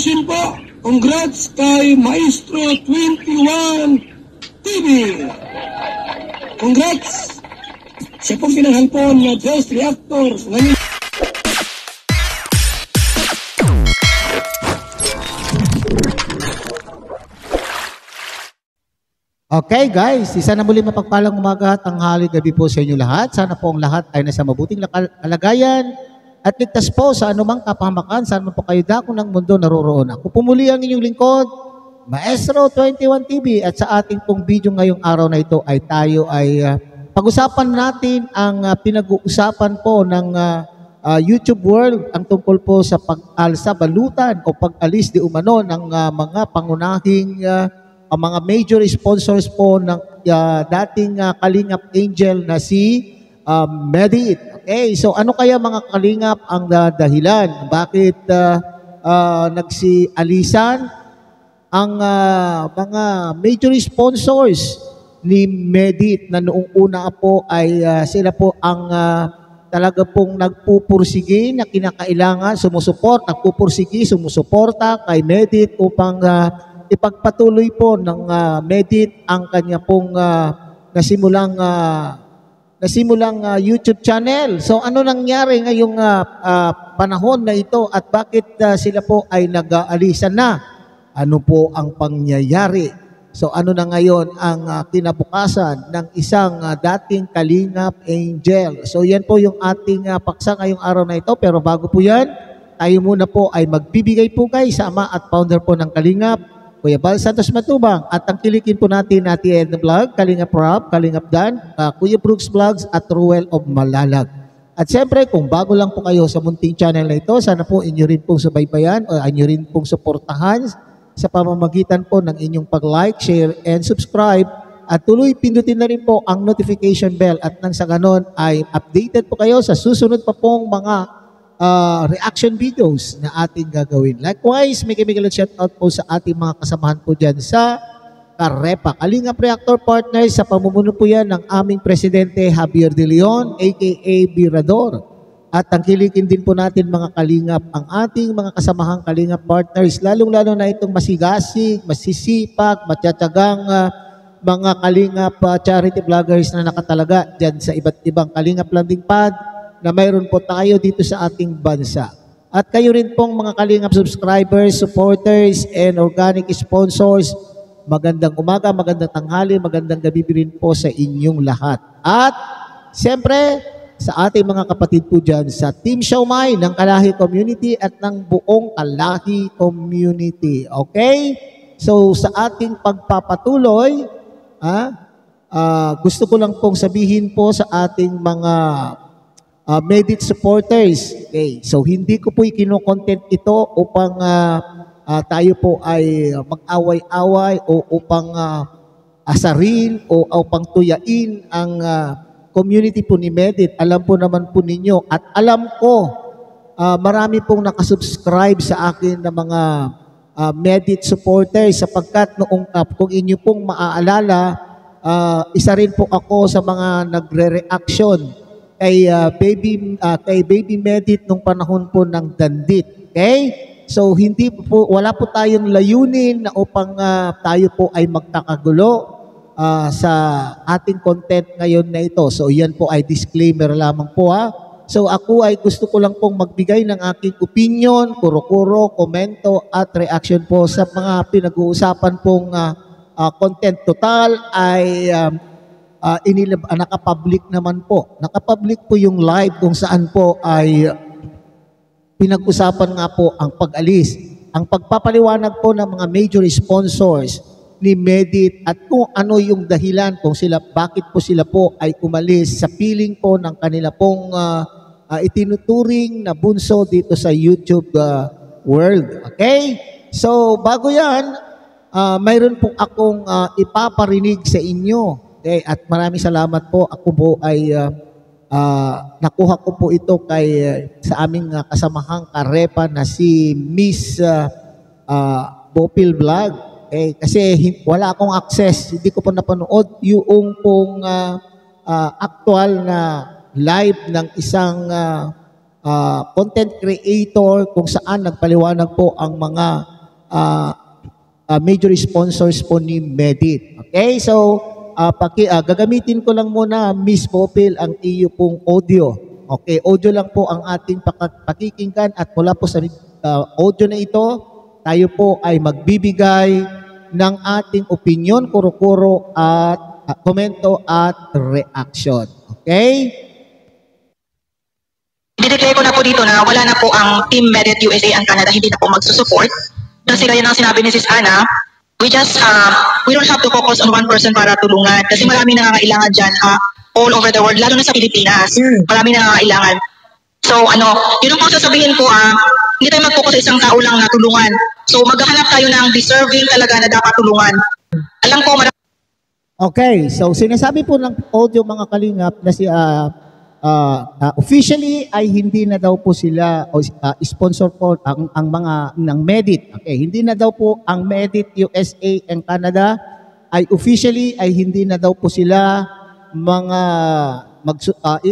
congratulations po. Congrats kay Maestro 21 TV. Congrats. Siya pong pinanghalpon na Best Reactor ngayon. Okay guys, isa na muli mapagpalang umaga, tanghali, gabi po sa inyo lahat. Sana po ang lahat ay nasa mabuting kalagayan at ligtas po sa anumang kapahamakan. Saan man po kayo dako ng mundo naroroon. Ako po muli ang inyong lingkod, Maestro 21 TV, at sa ating pong video ngayong araw na ito ay tayo ay pag-usapan natin ang pinag-uusapan po ng YouTube world, ang tungkol po sa pag-alsa balutan o pag-alis di umano ng mga pangunahing ang mga major sponsors po ng dating Kalingap Angel na si Medit. Okay, so ano kaya mga Kalingap ang dahilan? Bakit nagsialisan ang mga major sponsors ni Medit na noong una po ay sila po ang talaga pong nagpupursige na kinakailangan, sumusuporta kay Medit upang ipagpatuloy po ng Medit ang kanya pong nasimulang YouTube channel. So ano nangyari ngayong panahon na ito at bakit sila po ay nag-aalisan na? Ano po ang pangyayari? So ano na ngayon ang kinabukasan ng isang dating Kalingap Angel? So yan po yung ating paksa ngayong araw na ito. Pero bago po yan, tayo muna po ay magbibigay po kay sama at founder po ng Kalingap, Kuya Bal Santos Matubang, at tangkilikin po natin Ed Vlog, Kalingap Rob, Kalingap Dan, Kuya Brooks Vlogs at Ruel of Malalag. At siyempre, kung bago lang po kayo sa munting channel na ito, sana po inyo rin pong subaybayan o inyo rin pong suportahan sa pamamagitan po ng inyong pag-like, share, and subscribe. At tuloy pindutin na rin po ang notification bell at nang sa ganon ay updated po kayo sa susunod pa pong mga reaction videos na ating gagawin. Likewise, may shoutout po sa ating mga kasamahan po dyan sa Karepa, Kalingap Reactor Partners, sa pamumuno po yan ng aming Presidente Javier De Leon, aka Birador. At tangkilikin din po natin mga Kalingap ang ating mga kasamahang Kalingap Partners, lalong-lalo na itong masigasig, masisipag, matyatyagang mga Kalingap charity vloggers na nakatalaga dyan sa iba't ibang Kalingap landing pad na mayroon po tayo dito sa ating bansa. At kayo rin pong mga Kalingap subscribers, supporters, and organic sponsors, magandang umaga, magandang tanghali, magandang gabi rin po sa inyong lahat. At siyempre, sa ating mga kapatid po dyan sa Team Siomai ng Kalahi Community at ng buong Kalahi Community. Okay? So sa ating pagpapatuloy, gusto ko lang pong sabihin po sa ating mga Medit supporters. Okay. So hindi ko po ikino-content ito upang tayo po ay mag-away-away o upang asarin o upang tuyain ang community po ni Medit. Alam po naman po ninyo at alam ko marami pong nakasubscribe sa akin na mga Medit supporters sapagkat noong kung inyo pong maaalala, isa rin po ako sa mga nagre-reaction kay Baby Medit nung panahon po ng Dandit. Okay? So hindi po, wala po tayong layunin na upang tayo po ay magkakagulo sa ating content ngayon na ito. So yan po ay disclaimer lamang po ha. So ako ay gusto ko lang pong magbigay ng aking opinion, kuro-kuro, komento at reaction po sa mga pinag-uusapan pong content. Total ay nakapublic naman po. Nakapublic po yung live kung saan po ay pinag-usapan nga po ang pag-alis. Ang pagpapaliwanag po ng mga major sponsors ni Medit at kung ano yung dahilan kung sila, bakit po sila po ay umalis sa piling po ng kanila pong itinuturing na bunso dito sa YouTube world. Okay? So bago yan, mayroon po akong ipaparinig sa inyo. Okay, at maraming salamat po. Ako po ay nakuha ko po ito sa aming kasamahang Karepa na si Miss Bopil Vlog. Okay, kasi wala akong access. Hindi ko po napanood yung pong actual na live ng isang content creator kung saan nagpaliwanag po ang mga major sponsors po ni Medit. Okay, so gagamitin ko lang muna, Miss Bopil, ang iyo pong audio. Okay, audio lang po ang ating pakikinggan at mula po sa audio na ito, tayo po ay magbibigay ng ating opinion, kuro-kuro at komento at reaction. Okay? Dideclare ko na po dito na wala na po ang Team Medit USA and Canada, hindi na po magsusupport. Kasi kaya nang sinabi ni Sis Ana, we don't have to focus on one person para tulungan. Kasi marami na nangangailangan dyan all over the world, lalo na sa Pilipinas. Marami na nangangailangan. So yun ang sasabihin ko, hindi tayo mag-focus sa isang tao lang na tulungan. So maghahanap tayo ng deserving talaga na dapat tulungan. Alam ko, okay, so sinasabi po ng audio mga kalingap na officially ay hindi na daw po sila sponsor po ang mga ng Medit. Okay, hindi na daw po ang Medit USA and Canada ay officially ay hindi na daw po sila mga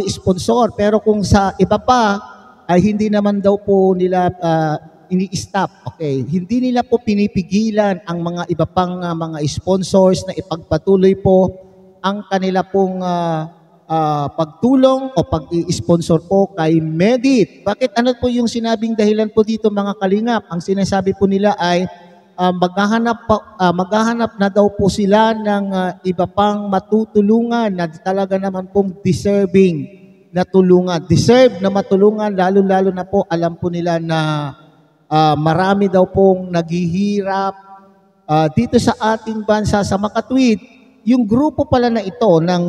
i-sponsor, pero kung sa iba pa ay hindi naman daw po nila ini-stop. Okay, hindi nila po pinipigilan ang mga iba pang mga sponsors na ipagpatuloy po ang kanila pong pagtulong o pag-i-sponsor po kay Medit. Bakit? Ano po yung sinabing dahilan po dito mga kalingap? Ang sinasabi po nila ay maghahanap na daw po sila ng iba pang matutulungan na talaga naman pong deserving na tulungan. Deserve na matulungan, lalo-lalo na po alam po nila na marami daw pong naghihirap dito sa ating bansa sa Makatwid. Yung grupo pala na ito ng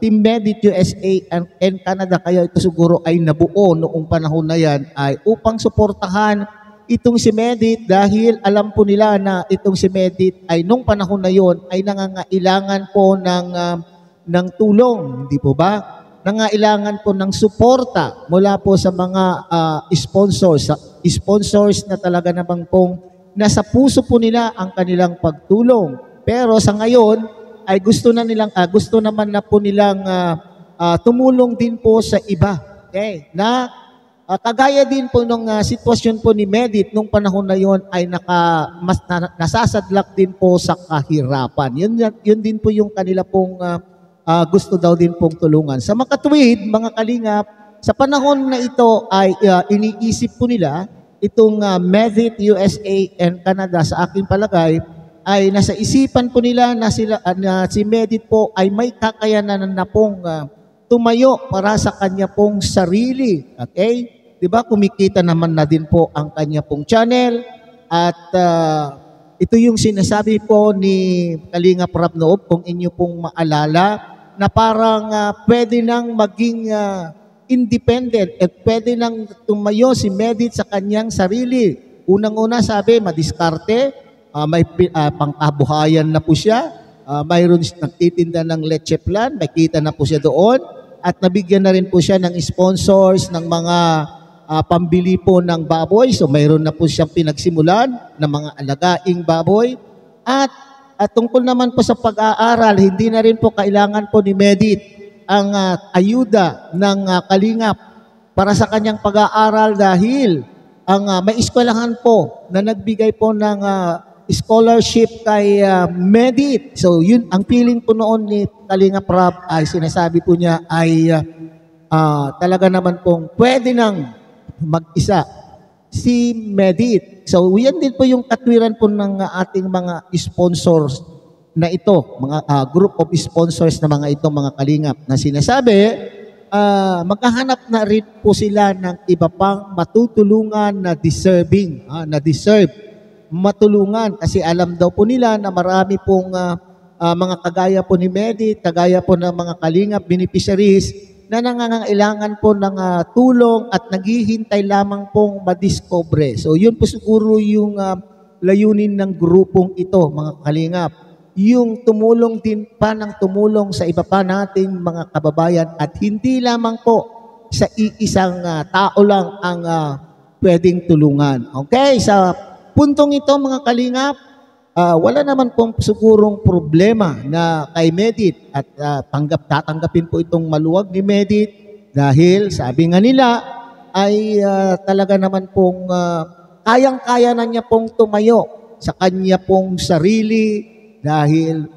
Team Medit USA and Canada, kaya ito siguro ay nabuo noong panahon na yan, ay upang suportahan itong si Medit dahil alam po nila na itong si Medit ay nung panahon na yon ay nangangailangan po ng tulong, hindi po ba? Nangangailangan po ng suporta mula po sa mga sponsors na talaga namang pong nasa puso po nila ang kanilang pagtulong. Pero sa ngayon, ay gusto naman na po nilang tumulong din po sa iba. Okay? Na kagaya din po nung sitwasyon po ni Medit nung panahon na yon ay nasasadlak din po sa kahirapan. Yun din po yung kanila pong gusto daw din pong tulungan. Sa Makatwid, mga kalingap, sa panahon na ito ay iniisip po nila itong Medit USA and Canada sa aking palagay ay nasa isipan po nila na si Medit po ay may kakayanan na pong tumayo para sa kanya pong sarili. Okay? 'Di ba? Kumikita naman na din po ang kanya pong channel at ito yung sinasabi po ni Kalingap Rab Noob, kung inyo pong maalala, na parang pwede nang maging independent at pwede nang tumayo si Medit sa kanyang sarili. Unang-una sabi, madiskarte, may pangkabuhayan na po siya, mayroon nagtitinda ng leche plan, may kita na po siya doon, at nabigyan na rin po siya ng sponsors ng mga pambili po ng baboy. So mayroon na po siyang pinagsimulan ng mga alagaing baboy. At tungkol naman po sa pag-aaral, hindi na rin po kailangan po ni Medit ang ayuda ng Kalingap para sa kanyang pag-aaral dahil ang may eskwelahan po na nagbigay po ng scholarship kay Medit. So yun, ang feeling po noon ni Kalingap Rab ay sinasabi po niya ay talaga naman pong pwede nang mag-isa si Medit. So yan din po yung katwiran po ng ating mga sponsors na ito, mga group of sponsors na mga itong mga Kalingap na sinasabi, maghahanap na rin po sila ng iba pang matutulungan na deserving, na deserve matulungan kasi alam daw po nila na marami pong mga kagaya po ni Medit, kagaya po ng mga Kalingap beneficiaries na nangangailangan po ng tulong at naghihintay lamang pong madiscover. So yun po siguro yung layunin ng grupong ito, mga Kalingap. Yung tumulong din pa ng tumulong sa iba pa nating mga kababayan at hindi lamang po sa iisang tao lang ang pwedeng tulungan. Okay, sa puntong ito mga Kalingap, wala naman pong sigurong problema na kay Medit at tatanggapin po itong maluwag ni Medit dahil sabi nga nila ay talaga naman pong kayang-kaya na niya pong tumayo sa kanya pong sarili dahil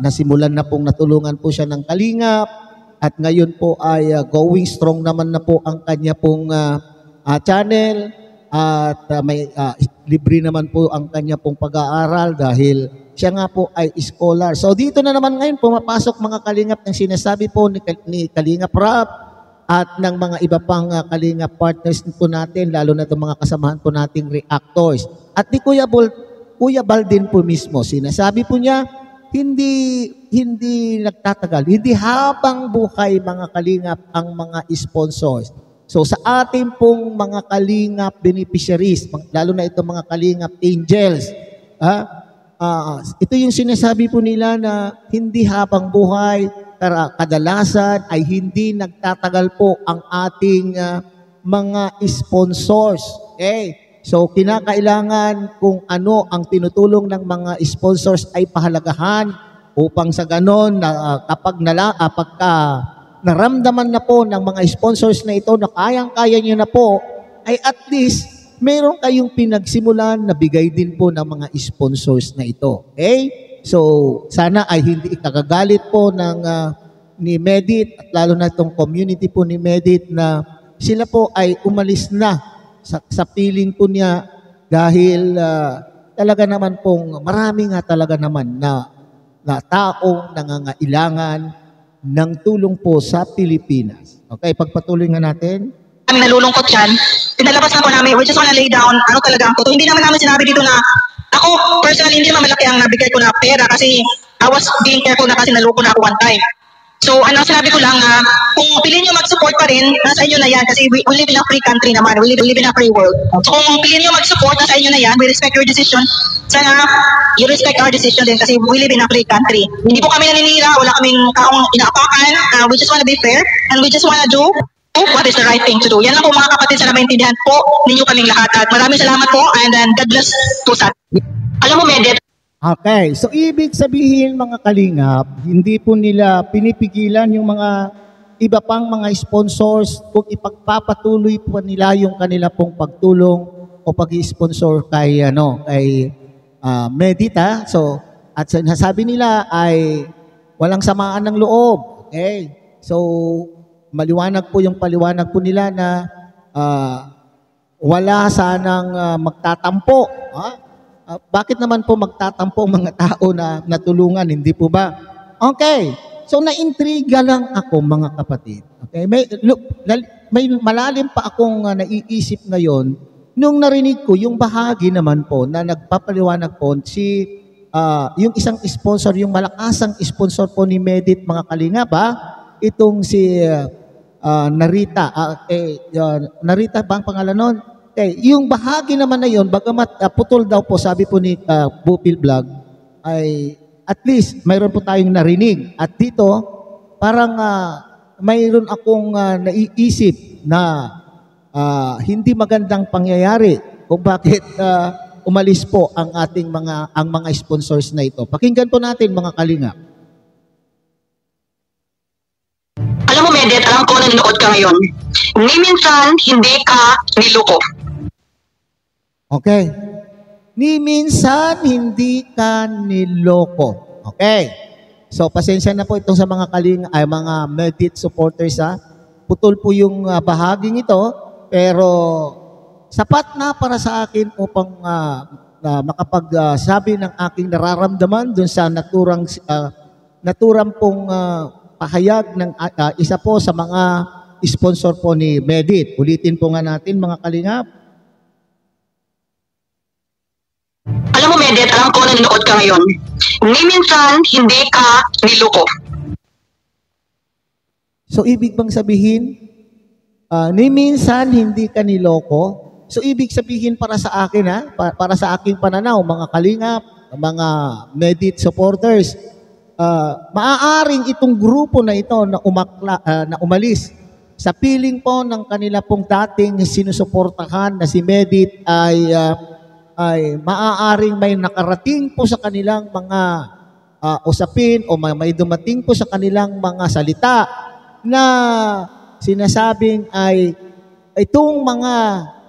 nasimulan na pong natulungan po siya ng Kalingap at ngayon po ay going strong naman na po ang kanya pong channel at libre naman po ang kanya pong pag-aaral dahil siya nga po ay scholar. So dito na naman ngayon pumapasok mga Kalingap ng sinasabi po ni Kalingap Rap at ng mga iba pang Kalingap partners po natin, lalo na itong mga kasamahan po nating reactors. At ni Kuya Bal din po mismo, sinasabi po niya, hindi nagtatagal, hindi habang buhay mga Kalingap ang mga sponsors. So sa ating pong mga Kalingap beneficiaries, lalo na itong mga Kalingap angels, ito yung sinasabi po nila na hindi habang buhay, kadalasan ay hindi nagtatagal po ang ating mga sponsors. Okay? So kinakailangan kung ano ang tinutulong ng mga sponsors ay pahalagahan upang sa ganon na kapag naramdaman na po ng mga sponsors na ito na kayang-kaya nyo na po, ay at least meron kayong pinagsimulan na bigay din po ng mga sponsors na ito. Okay? So, sana ay hindi ikagagalit po ng ni Medit at lalo na itong community po ni Medit na sila po ay umalis na sa piling po niya dahil talaga naman pong marami nga talaga naman na taong nangangailangan ng tulong po sa Pilipinas. Okay, pagpatuloy nga natin. Kami nalulungkot yan. Pinalabas na po namin, we just wanna lay down, ano talaga ang totoo. Hindi naman namin sinabi dito na, ako personally, hindi naman malaki ang nabigay ko na pera kasi I was being careful na kasi naloko na ako one time. So, ano sinabi ko lang, kung piliin nyo mag-support pa rin, nasa inyo na yan kasi we live in a free country naman, we live in a free world. So, kung piliin nyo mag-support, nasa inyo na yan, we respect your decision. Sana, you respect our decision din kasi we live in a free country. Hindi po kami naninira, wala kaming kaong inaapakan, we just wanna be fair and we just wanna do what is the right thing to do. Yan lang po mga kapatid, sana maintindihan po ninyo kaming lahat. At maraming salamat po and then God bless po sa alam mo, Medit. Okay, so ibig sabihin mga Kalingap, hindi po nila pinipigilan yung mga iba pang mga sponsors kung ipagpapatuloy po nila yung kanila pong pagtulong o pag-sponsor kay Medita. So, at sinasabi nila ay walang samaan ng loob. Okay, so maliwanag po yung paliwanag po nila na wala sanang magtatampo. Bakit naman po magtatampo ang mga tao na natulungan? Hindi po ba? Okay. So, naintriga lang ako mga kapatid. Okay? May malalim pa akong naiisip ngayon nung narinig ko yung bahagi naman po na nagpapaliwanag po yung isang sponsor, yung malakasang sponsor po ni Medit mga Kalingap, itong si Narita. Narita ba ang pangalan nun? Okay, yung bahagi naman na yun, bagamat putol daw po, sabi po ni Bupil Vlog, ay at least mayroon po tayong narinig. At dito, parang mayroon akong naiisip na hindi magandang pangyayari kung bakit umalis po ang ating mga sponsors na ito. Pakinggan po natin mga Kalingap. Alam mo, Medit, alam ko nanonood ka ngayon. Ni minsan, hindi ka niloko. Okay. Ni minsan, hindi ka niloko. Okay. So, pasensya na po itong sa mga mga Medit supporters, Putol po yung bahaging ito, pero sapat na para sa akin upang makapagsabi ng aking nararamdaman dun sa naturang pong pahayag ng isa po sa mga sponsor po ni Medit. Ulitin po nga natin mga Kalingap. Alam mo, Medit, alam ko nanonood ka ngayon. Ni minsan, hindi ka niloko. So, ibig bang sabihin, ni minsan, hindi ka niloko? So, ibig sabihin para sa akin, para sa aking pananaw, mga Kalingap, mga Medit supporters, maaaring itong grupo na ito na umalis sa piling po ng kanila pong dating sinusuportahan na si Medit ay maaaring may nakarating po sa kanilang mga usapin o may dumating po sa kanilang mga salita na sinasabing ay itong mga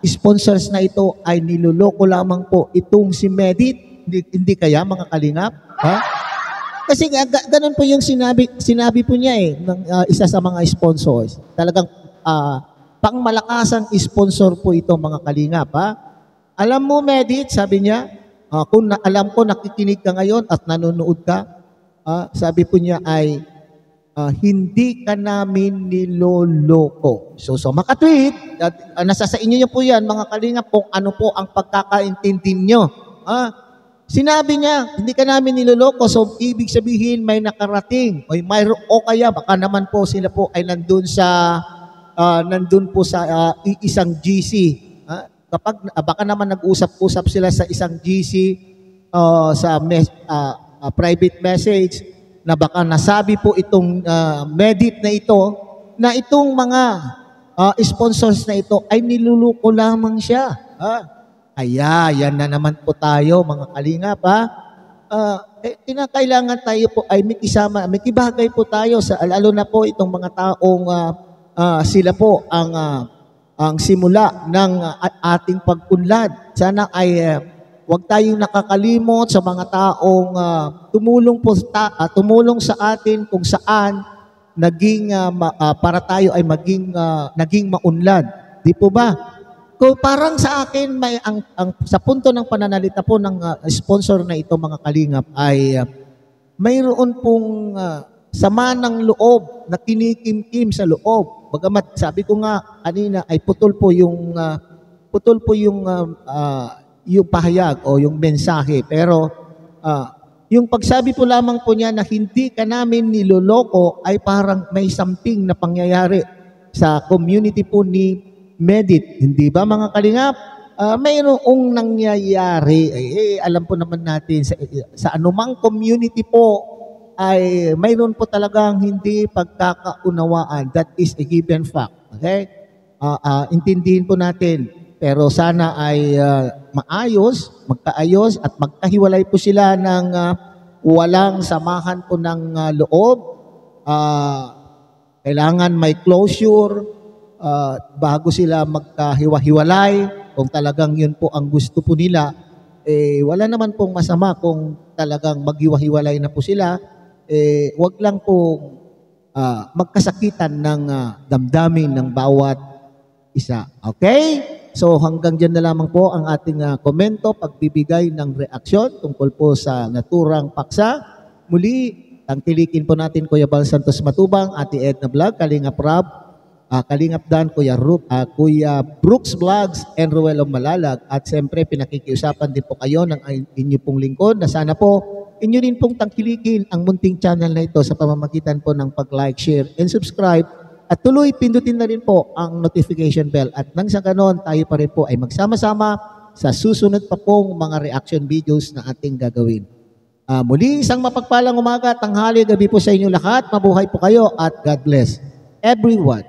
sponsors na ito ay niloloko lamang po itong si Medit Hindi kaya mga kalingap? Ha? Kasi ganun po yung sinabi po niya ng isa sa mga sponsors. Talagang pangmalakasang sponsor po ito mga kalingap. Ha? Alam mo, Medit, sabi niya, kung alam ko nakikinig ka ngayon at nanonood ka, sabi po niya ay hindi ka namin niloloko. So makatweet, nasa sa inyo niyo po yan mga kalingap kung ano po ang pagkakaintindi niyo. Sinabi niya, hindi ka namin niloloko. So ibig sabihin may nakarating o kaya baka naman po sila po ay nandun po sa isang GC. Kapag baka naman nag-usap-usap sila sa isang GC sa private message na baka nasabi po itong Medit na ito na itong mga sponsors na ito ay niluluko lamang siya. Yan na naman po tayo mga kalingap. Kinakailangan tayo po ay may kibagay po tayo lalo na po itong mga taong sila po ang simula ng ating pag-unlad. Sana ay huwag tayong nakakalimot sa mga taong tumulong sa atin kung saan para tayo ay naging maunlad. Di po ba? Kung parang sa akin sa punto ng pananalita po ng sponsor na ito mga kalingap ay mayroon pong sama ng loob na kinikimkim sa loob. Bagamat sabi ko nga kanina ay putol po yung pahayag o yung mensahe. Pero yung pagsabi po lamang po niya na hindi ka namin niloloko ay parang may something na pangyayari sa community po ni Medit. Hindi ba mga kalingap? Mayroong nangyayari. Alam po naman natin sa anumang community po ay mayroon po talagang hindi pagkakaunawaan. That is a given fact. Okay? Intindihin po natin. Pero sana ay magkaayos at magkahiwalay po sila ng walang samahan po ng loob. Kailangan may closure bago sila magkahiwa-hiwalay. Kung talagang yun po ang gusto po nila, wala naman pong masama kung talagang maghiwa-hiwalay na po sila. Wag lang pong magkasakitan ng damdamin ng bawat isa. Okay? So hanggang dyan na lamang po ang ating komento, pagbibigay ng reaksyon tungkol po sa naturang paksa. Muli, tangkilikin po natin Kuya Bal Santos Matubang, Ate Edna Vlog, Kalingap Rob, Kalingap Dan, Kuya Brooks Vlogs, and Ruel Malalag. At siyempre, pinakikiusapan din po kayo ng inyo pong lingkod na sana po inyo rin pong tangkilikin ang munting channel na ito sa pamamagitan po ng pag-like, share, and subscribe. At tuloy, pindutin na rin po ang notification bell. At nang sa ganon, tayo pa rin po ay magsama-sama sa susunod pa pong mga reaction videos na ating gagawin. Muli, isang mapagpalang umaga, tanghali, gabi po sa inyo lahat. Mabuhay po kayo at God bless everyone.